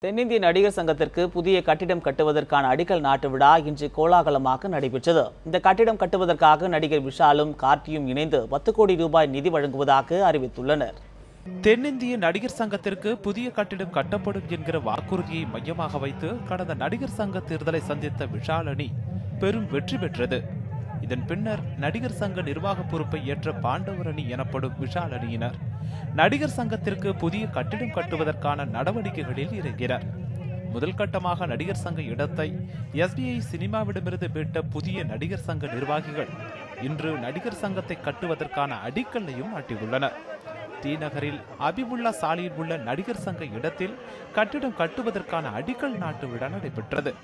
தென்னிந்திய நடிகர் சங்கத்திற்கு புதிய கட்டிடம் கட்டுவதற்கான அடிக்கல் நாட்டு விழா இன்று கோலாகலமாக நடைபெற்றது. இந்த கட்டிடம் கட்டுவதற்காக நடிகர் விஷாலும் கார்த்தியும் இணைந்து 10 கோடி ரூபாய் நிதி வழங்குவதாக அறிவித்துள்ளனர். தென்னிந்திய நடிகர் சங்கத்திற்கு புதிய கட்டிடம் கட்டப்படும் என்கிற வாக்குறுதியை மையமாக வைத்து கடந்த நடிகர் சங்க தேர்தலை சந்தித்த விஷால் அணி பெரும் வெற்றி பெற்றது. இதன் பின்னர் நடிகர் சங்க நிர்வாக பொறுப்பை ஏற்ற பாண்டவர் அணி எனப்படும் விஷால் அணியினர் நடிகர் சங்கத்திற்கு புதிய கட்டிடம் கட்டுவதற்கான நடவடிக்கைகளில் இறங்கினர். முதல் கட்டமாக நடிகர் சங்க இடத்தை SBI சினிமாவிடமிருந்து மீட்ட புதிய நடிகர் சங்க நிர்வாகிகள் இன்று நடிகர் சங்கத்தை கட்டுவதற்கான அடிக்கல்லையும் நாட்டியுள்ளனர். டி நகரில் அபிபுல்லா சாலையில் உள்ள நடிகர் சங்க இடத்தில் கட்டிடம் கட்டுவதற்கான அடிக்கல் நாட்டு விழா நடைபெற்றது.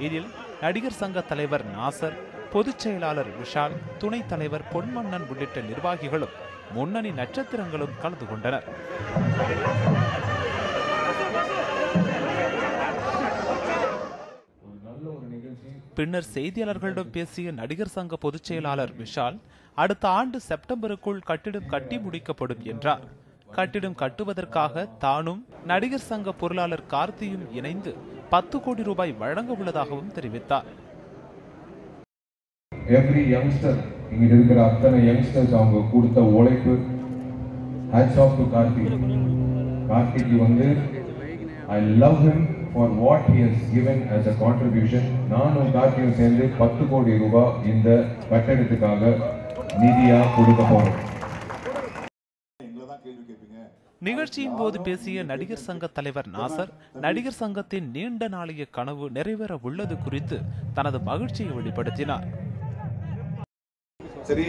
இதில் நடிகர் சங்க தலைவர் நாசர், பொதுச் செயலாளர் விஷால், துணைத் தலைவர் பொன்மன்னன் உள்ளிட்ட நிர்வாகிகளும் முன்னணி நட்சத்திரங்களும் கலந்து கொண்டனர். பின்னர் செய்தியாளர்களிடம் பேசிய நடிகர் சங்க பொதுச் செயலாளர் விஷால், அடுத்த ஆண்டு செப்டம்பருக்குள் கட்டிடம் கட்டி முடிக்கப்படும் என்றார். கட்டிடம் கட்டுவதற்காக தானும் நடிகர் சங்க பொருளாளர் கார்த்தியும் இணைந்து 10 கோடி ரூபாய் வழங்க உள்ளதாகவும் தெரிவித்தார். எவ்ரி யங்ஸ்டர் இங்க இருக்கிற அத்தனை யங்ஸ்டர்ஸ் அவங்க கொடுத்த உழைப்பு, ஹேட்ஸ் ஆஃப் டு கார்த்திக் வந்து I love him for what he has given as a contribution. நானும் கார்த்தியும் சேர்ந்து 10 கோடி ரூபாய் இந்த கட்டடத்துக்காக நிதியா கொடுக்க போறோம். நிகழ்ச்சியின் போது பேசிய நடிகர் சங்க தலைவர் நாசர், நடிகர் சங்கத்தின் நீண்ட நாளைய கனவு நிறைவேற உள்ளது குறித்து தனது மகிழ்ச்சியை வெளிப்படுத்தினார். சரி,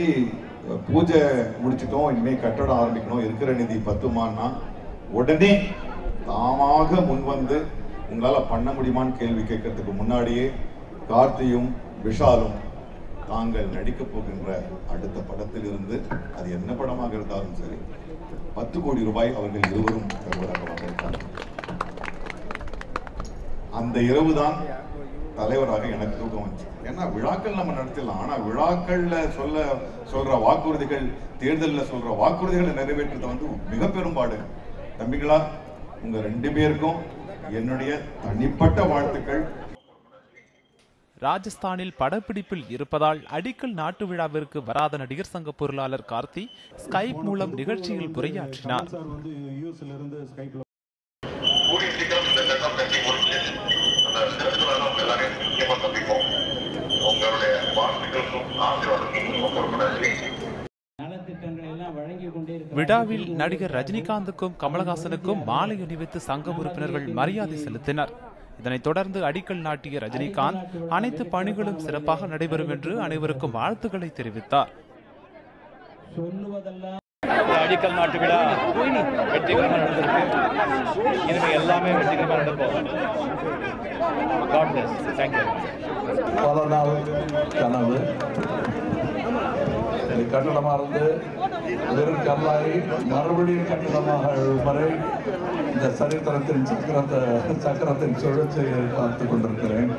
பூஜை முடிச்சிட்டோம், இனிமே கட்டடம் ஆரம்பிக்கணும், இருக்கிற நிதி பத்துமானா உடனே தாமாக முன்வந்து உங்களால பண்ண முடியுமான்னு கேள்வி கேட்கறதுக்கு முன்னாடியே கார்த்தியும் விஷாலும் தாங்கள் நடிக்க போகின்ற அடுத்த படத்தில் இருந்து, அது என்ன படமாக இருந்தாலும் சரி, 10 கோடி ரூபாய் அவர்கள் இருவரும் தருவதாக வந்திருக்காங்க. அந்த இரவுதான் தலைவராக எனக்கு தூக்கம் வந்துச்சு. ஏன்னா விழாக்கள் நம்ம நடத்தலாம், ஆனா விழாக்கள்ல சொல்ற வாக்குறுதிகள், தேர்தலில் சொல்ற வாக்குறுதிகளை நிறைவேற்றுறது வந்து மிக பெரும்பாடு. தம்பிகளா, உங்க 2 பேருக்கும் என்னுடைய தனிப்பட்ட வாழ்த்துக்கள். ராஜஸ்தானில் படப்பிடிப்பில் இருப்பதால் அடிக்கல் நாட்டு விழாவிற்கு வராத நடிகர் சங்க பொருளாளர் கார்த்தி ஸ்கைப் மூலம் நிகழ்ச்சியில் உரையாற்றினார். விழாவில் நடிகர் ரஜினிகாந்துக்கும் கமலஹாசனுக்கும் மாலை அணிவித்து சங்க உறுப்பினர்கள் மரியாதை செலுத்தினர். இதனைத் தொடர்ந்து அடிக்கல் நாட்டிய ரஜினிகாந்த் அனைத்து பணிகளும் சிறப்பாக நடைபெறும் என்று அனைவருக்கும் வாழ்த்துக்களை தெரிவித்தார். அடிக்கல் நாட்டு விழா வெற்றிகரமாக நடந்திருக்கு. இனிமே எல்லாமே வெற்றிகரமாக நடக்கும். பல நாள் கனவு கட்டடமாக இருந்து வெறும் கல்லாகி மறுபடியும் கட்டடமாக வரை இந்த சரித்திரத்தின் சக்கரத்தின் சுழற்சியை பார்த்து கொண்டிருக்கிறேன்.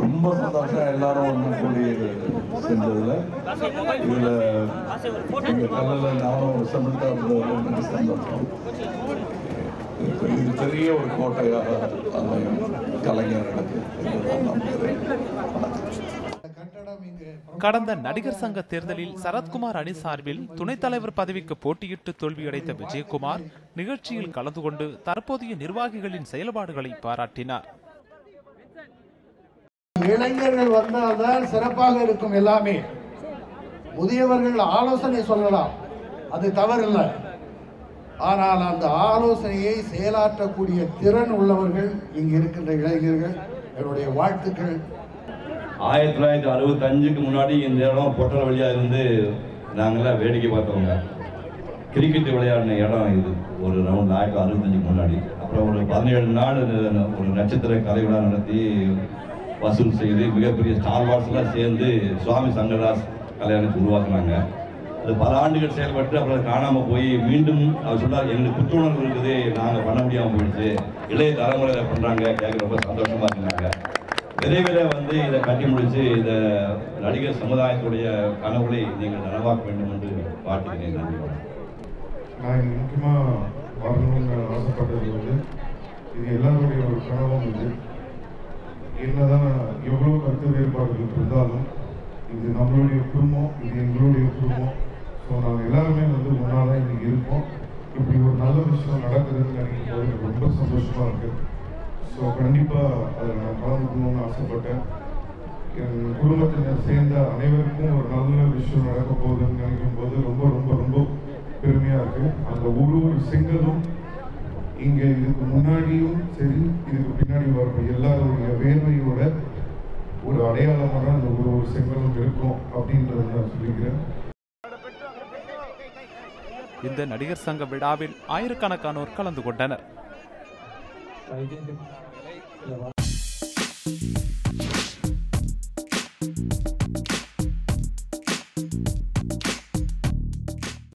ரொம்ப சந்தோஷம் எல்லாரும் ஒன்று கூடி செஞ்சதுல. இதுல இந்த கல்லில் நானும் சமைத்தா சந்தோஷம். இது பெரிய ஒரு கோட்டையாக அமையும் கலைஞர்களுக்கு. கடந்த நடிகர் சங்க தேர்தலில் சரத்குமார் அணி சார்பில் துணைத் தலைவர் பதவிக்கு போட்டியிட்டு தோல்வியடைந்த விஜயகுமார் நிகழ்ச்சியில் கலந்து கொண்டு தற்போதைய நிர்வாகிகளின் செயல்பாடுகளை பாராட்டினார். இளைஞர்கள் வந்தால்தான் சிறப்பாக இருக்கும். எல்லாமே முதியவர்கள் ஆலோசனை சொல்லலாம், அது தவறில்லை. ஆனால் அந்த ஆலோசனையை செயலாற்றக்கூடிய திறன் உள்ளவர்கள் இங்கு இருக்கின்ற இளைஞர்கள். என்னுடைய வாழ்த்துக்கள். 1965க்கு முன்னாடி இந்த இடம் பொட்டல வழியா இருந்து நாங்கெல்லாம் வேடிக்கை பார்த்தவங்க. கிரிக்கெட் விளையாடின இடம் இது ஒரு ரவுண்ட் 1965க்கு முன்னாடி. அப்புறம் ஒரு 17 நாள் ஒரு நட்சத்திர கலை விழா நடத்தி வசூல் செய்து மிகப்பெரிய ஸ்டார் வார்ஸ்லாம் சேர்ந்து சுவாமி சங்கரதாஸ் கல்யாணத்தை உருவாக்குனாங்க. அது பல ஆண்டுகள் செயல்பட்டு அப்புறம் காணாமல் போய் மீண்டும் அவர் சொன்னார், எங்களுக்கு புத்துணர்வு இருக்குது, நாங்கள் பண்ண முடியாமல் போயிடுச்சு, இளைய தலைமுறையில் பண்ணுறாங்க, கேட்க ரொம்ப சந்தோஷமாக இருந்தாங்க. விரைவில் வந்து இதை கட்டி முடித்து இந்த நடிகர் சமுதாயத்துடைய கனவுகளை நீங்கள் நனவாக்க வேண்டும் என்று வாழ்த்துக்கிறேன். நான் முக்கியமாக வரணும்னு ஆசைப்பட்டது வந்து இது எல்லாருடைய ஒரு கனவும். இது என்னதான் எவ்வளோ கருத்து வேறுபாடுகள் இருந்தாலும் இது நம்மளுடைய குடும்பம், இது எங்களுடைய குடும்பம். ஸோ நாங்கள் எல்லாருமே வந்து ஒன்றா தான் இன்னைக்கு இருக்கோம். இப்படி ஒரு நல்ல விஷயம் நடக்குதுன்னு நினைக்கும் போது எனக்கு ரொம்ப சந்தோஷமா இருக்கு. ஸோ கண்டிப்பாக அதில் நான் கலந்துக்கணும்னு ஆசைப்பட்டேன். என் குடும்பத்தினர் சேர்ந்த அனைவருக்கும் ஒரு நல்ல விஷயம் நடக்க போகுதுன்னு நினைக்கும் போது ரொம்ப ரொம்ப ரொம்ப பெருமையாக இருக்கு. அந்த ஒரு செங்கலும் இங்கே இதுக்கு முன்னாடியும் சரி இதுக்கு பின்னாடி வர எல்லாருடைய வேர்வையோட ஒரு அடையாளமாக தான் அந்த ஒரு செங்கலும் இருக்கும் அப்படின்றத நான் சொல்லிக்கிறேன். இந்த நடிகர் சங்க விழாவில் ஆயிரக்கணக்கானோர் கலந்து கொண்டனர்.